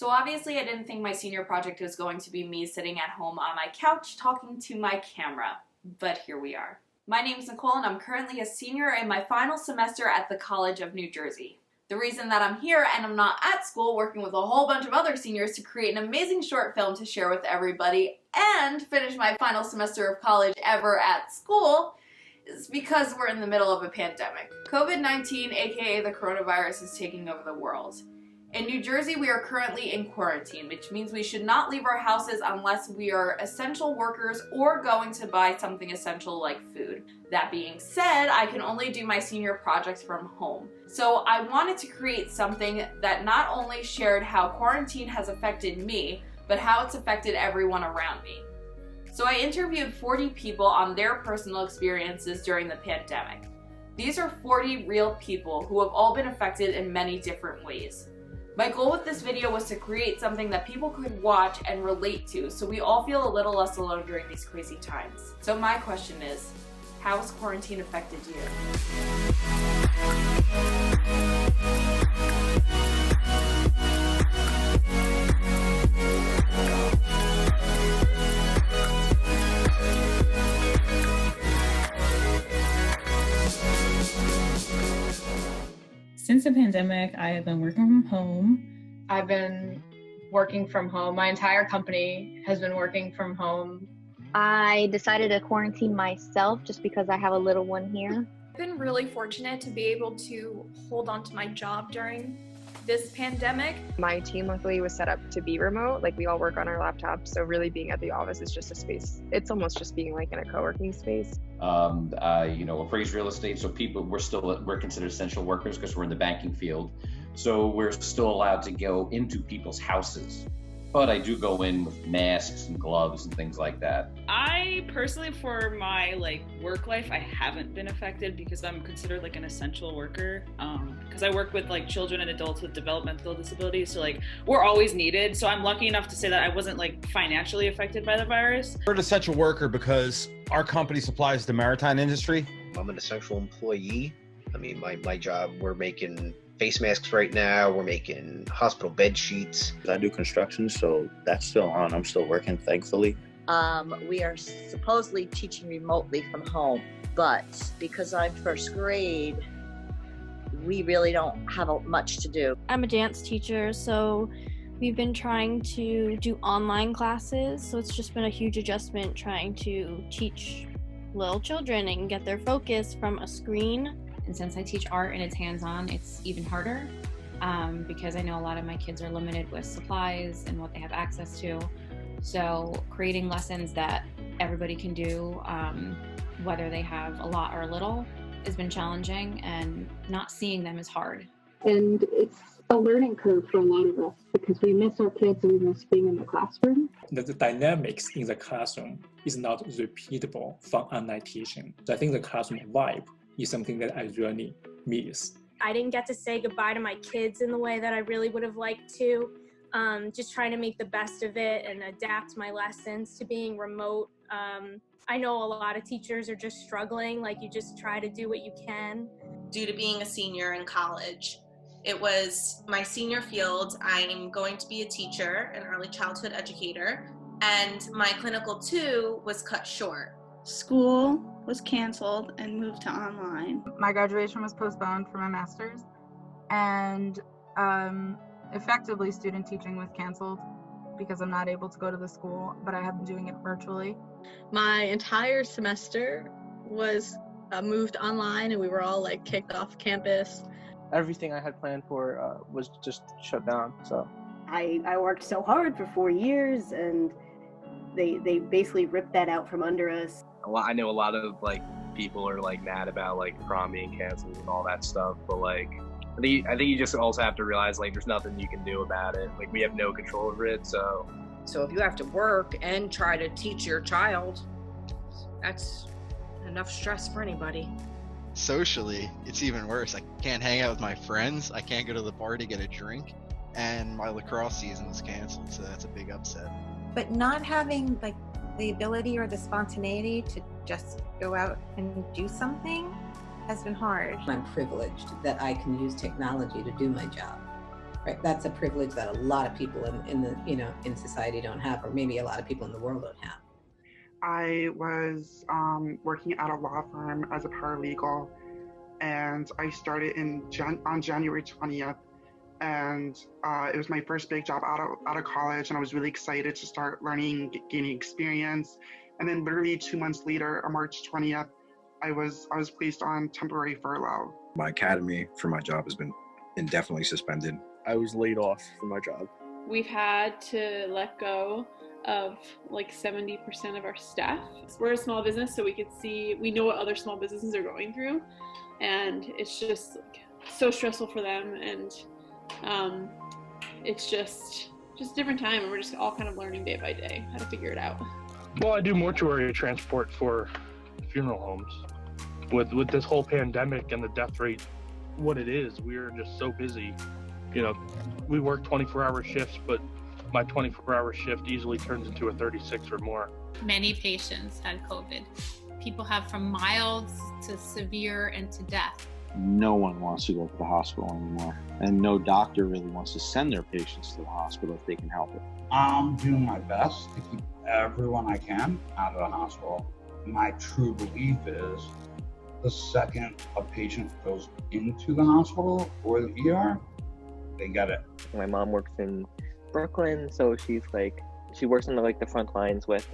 So obviously I didn't think my senior project was going to be me sitting at home on my couch talking to my camera, but here we are. My name is Nicole and I'm currently a senior in my final semester at the College of New Jersey. The reason that I'm here and I'm not at school working with a whole bunch of other seniors to create an amazing short film to share with everybody and finish my final semester of college ever at school is because we're in the middle of a pandemic. COVID-19, aka the coronavirus, is taking over the world. In New Jersey, we are currently in quarantine, which means we should not leave our houses unless we are essential workers or going to buy something essential like food. That being said, I can only do my senior projects from home. So I wanted to create something that not only shared how quarantine has affected me, but how it's affected everyone around me. So I interviewed 40 people on their personal experiences during the pandemic. These are 40 real people who have all been affected in many different ways. My goal with this video was to create something that people could watch and relate to so we all feel a little less alone during these crazy times. So my question is, how has quarantine affected you? Since the pandemic, I have been working from home. I've been working from home. My entire company has been working from home. I decided to quarantine myself just because I have a little one here. I've been really fortunate to be able to hold on to my job during this pandemic. My team luckily was set up to be remote. Like, we all work on our laptops, so really being at the office is just a space. It's almost just being like in a co-working space. Appraised real estate, so we're considered essential workers because we're in the banking field. So we're still allowed to go into people's houses. But I do go in with masks and gloves and things like that. I personally, for my work life, I haven't been affected because I'm considered an essential worker. Because I work with children and adults with developmental disabilities, so we're always needed. So I'm lucky enough to say that I wasn't financially affected by the virus. We're an essential worker because our company supplies the maritime industry. I'm an essential employee. I mean, my job, we're making face masks right now. We're making hospital bed sheets. I do construction, so that's still on. I'm still working, thankfully. We are supposedly teaching remotely from home, but because I'm first grade, we really don't have much to do. I'm a dance teacher, so we've been trying to do online classes, so it's just been a huge adjustment trying to teach little children and get their focus from a screen. And since I teach art and it's hands-on, it's even harder because I know a lot of my kids are limited with supplies and what they have access to. So creating lessons that everybody can do, whether they have a lot or a little, has been challenging, and not seeing them is hard. And it's a learning curve for a lot of us because we miss our kids and we miss being in the classroom. The dynamics in the classroom is not repeatable from online teaching. So I think the classroom vibe is something that I really miss. I didn't get to say goodbye to my kids in the way that I really would have liked to. Just trying to make the best of it and adapt my lessons to being remote. I know a lot of teachers are just struggling, you just try to do what you can. Due to being a senior in college, it was my senior field. I'm going to be a teacher, an early childhood educator, and my clinical 2 was cut short. School was canceled and moved to online. My graduation was postponed for my master's, and effectively student teaching was canceled because I'm not able to go to the school, but I have been doing it virtually. My entire semester was moved online, and we were all kicked off campus. Everything I had planned for was just shut down. So I worked so hard for 4 years, and they basically ripped that out from under us. I know a lot of people are mad about prom being canceled and all that stuff, but I think you just also have to realize there's nothing you can do about it. We have no control over it. So if you have to work and try to teach your child, that's enough stress for anybody. Socially, it's even worse. I can't hang out with my friends. I can't go to the bar to get a drink, and my lacrosse season is canceled, so that's a big upset. But not having the ability or the spontaneity to just go out and do something has been hard. I'm privileged that I can use technology to do my job. Right? That's a privilege that a lot of people in society don't have, or maybe a lot of people in the world don't have. I was working at a law firm as a paralegal, and I started on January 20th. And it was my first big job out of college, and I was really excited to start learning, gaining experience. And then literally 2 months later, on March 20th, I was placed on temporary furlough. My academy for my job has been indefinitely suspended. I was laid off from my job. We've had to let go of like 70% of our staff. We're a small business, so we know what other small businesses are going through, and it's just like, so stressful for them, and it's just a different time, and we're just all kind of learning day by day how to figure it out. Well, I do mortuary transport for funeral homes. With this whole pandemic and the death rate, what it is, we're just so busy. You know, we work 24-hour shifts, but my 24-hour shift easily turns into a 36 or more. Many patients had COVID. People have from mild to severe and to death. No one wants to go to the hospital anymore, and no doctor really wants to send their patients to the hospital if they can help it. I'm doing my best to keep everyone I can out of the hospital. My true belief is the second a patient goes into the hospital or the ER, they get it. My mom works in Brooklyn, so she works in the front lines with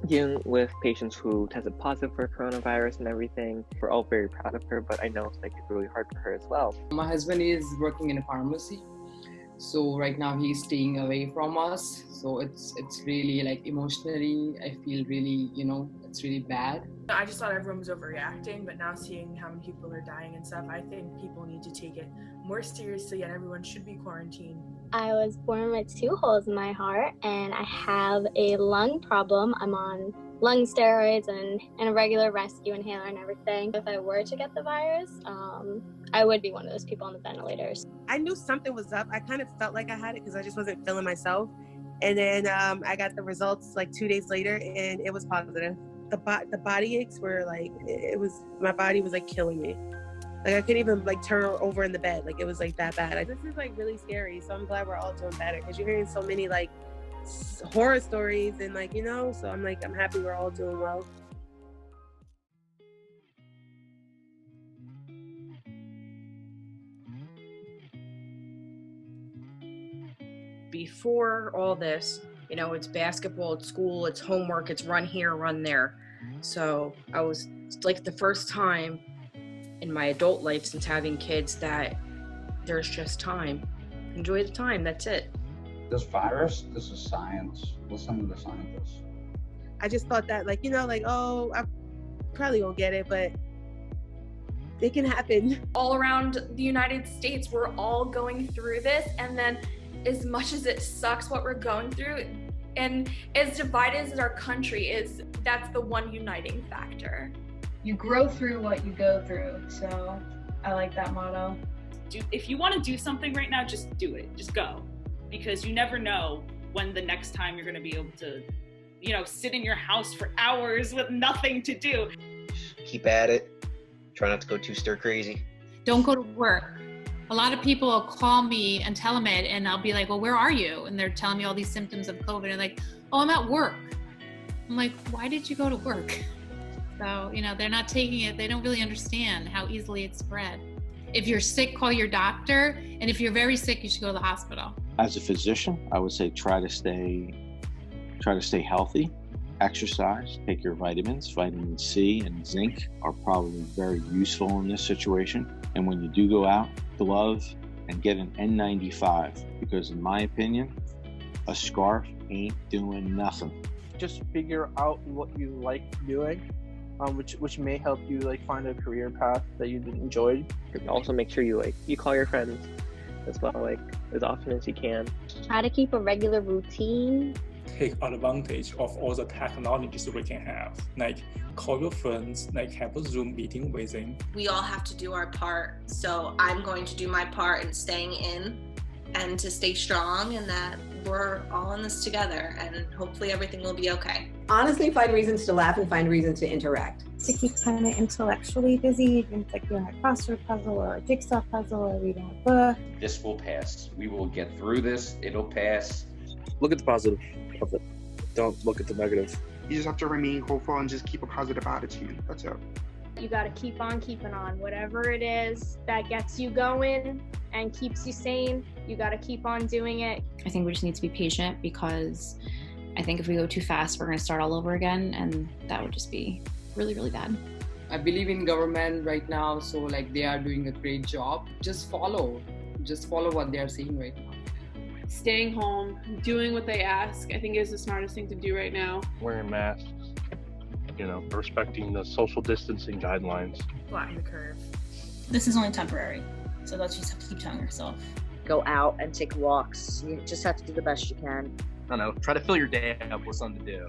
dealing with patients who tested positive for coronavirus and everything. We're all very proud of her, but I know it's really hard for her as well. My husband is working in a pharmacy, so right now he's staying away from us. So it's really emotionally, I feel really, it's really bad. I just thought everyone was overreacting, but now seeing how many people are dying and stuff, I think people need to take it more seriously, and everyone should be quarantined. I was born with 2 holes in my heart, and I have a lung problem. I'm on lung steroids and a regular rescue inhaler and everything. If I were to get the virus, I would be one of those people on the ventilators. I knew something was up. I kind of felt like I had it because I just wasn't feeling myself. And then I got the results 2 days later, and it was positive. The body aches were my body was killing me. I couldn't even turn over in the bed. It was that bad. This is really scary. So I'm glad we're all doing better, because you're hearing so many horror stories and so I'm happy we're all doing well. Before all this, it's basketball, it's school, it's homework, it's run here, run there. So it's the first time in my adult life since having kids that there's just time. Enjoy the time, that's it. This virus, this is science. Listen to the scientists. I just thought that oh, I probably won't get it, but it can happen. All around the United States, we're all going through this, and then as much as it sucks what we're going through, and as divided as our country is, that's the one uniting factor. You grow through what you go through, so I like that motto. If you want to do something right now, just do it. Just go, because you never know when the next time you're going to be able to, sit in your house for hours with nothing to do. Keep at it. Try not to go too stir crazy. Don't go to work. A lot of people will call me and telemed, and I'll be like, well, where are you? And they're telling me all these symptoms of COVID, and like, oh, I'm at work. I'm like, why did you go to work? So, they're not taking it. They don't really understand how easily it's spread. If you're sick, call your doctor. And if you're very sick, you should go to the hospital. As a physician, I would say try to stay healthy, exercise, take your vitamins. Vitamin C and zinc are probably very useful in this situation. And when you do go out, glove and get an N95, because in my opinion, a scarf ain't doing nothing. Just figure out what you like doing, which may help you find a career path that you enjoyed. Also make sure you call your friends as well, as often as you can. Try to keep a regular routine. Take advantage of all the technologies we can have. Call your friends, have a Zoom meeting with them. We all have to do our part. So I'm going to do my part in staying in and to stay strong, and that we're all in this together, and hopefully everything will be okay. Honestly, find reasons to laugh and find reasons to interact. to keep kind of intellectually busy, even if like doing a crossword puzzle or a jigsaw puzzle or reading a book. This will pass. We will get through this. It'll pass. Look at the positive of it. Don't look at the negative. You just have to remain hopeful and just keep a positive attitude. That's it. You got to keep on keeping on. Whatever it is that gets you going and keeps you sane, you got to keep on doing it. I think we just need to be patient, because I think if we go too fast, we're going to start all over again, and that would just be really, really bad. I believe in government right now, so like they are doing a great job. Just follow what they are saying right now. Staying home, doing what they ask, I think is the smartest thing to do right now. Wearing masks, respecting the social distancing guidelines. Flatten the curve. This is only temporary, so that's just have to keep telling yourself. Go out and take walks. You just have to do the best you can. I don't know, try to fill your day up with something to do,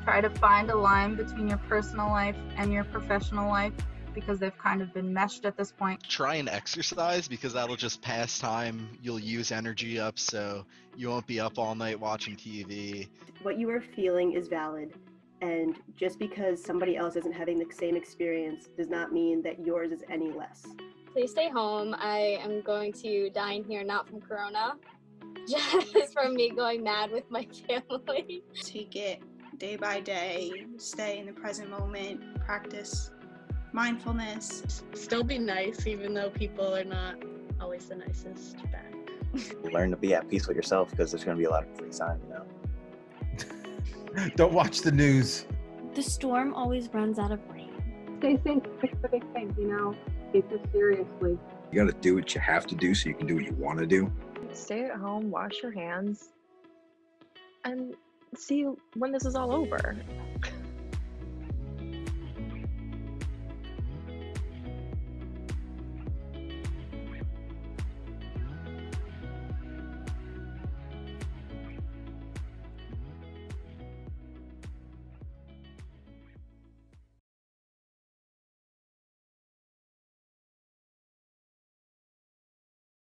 Try to find a line between your personal life and your professional life, because they've kind of been meshed at this point. Try and exercise, because that'll just pass time. You'll use energy up, so you won't be up all night watching TV. What you are feeling is valid, and just because somebody else isn't having the same experience does not mean that yours is any less. Please stay home. I am going to die in here, not from corona, just from me going mad with my family. Take it day by day, stay in the present moment, practice mindfulness. Still be nice, even though people are not always the nicest back. Learn to be at peace with yourself, because there's going to be a lot of free time, Don't watch the news. The storm always runs out of rain. Stay safe, fix the big things, Take this seriously. You got to do what you have to do so you can do what you want to do. Stay at home, wash your hands, and see when this is all over.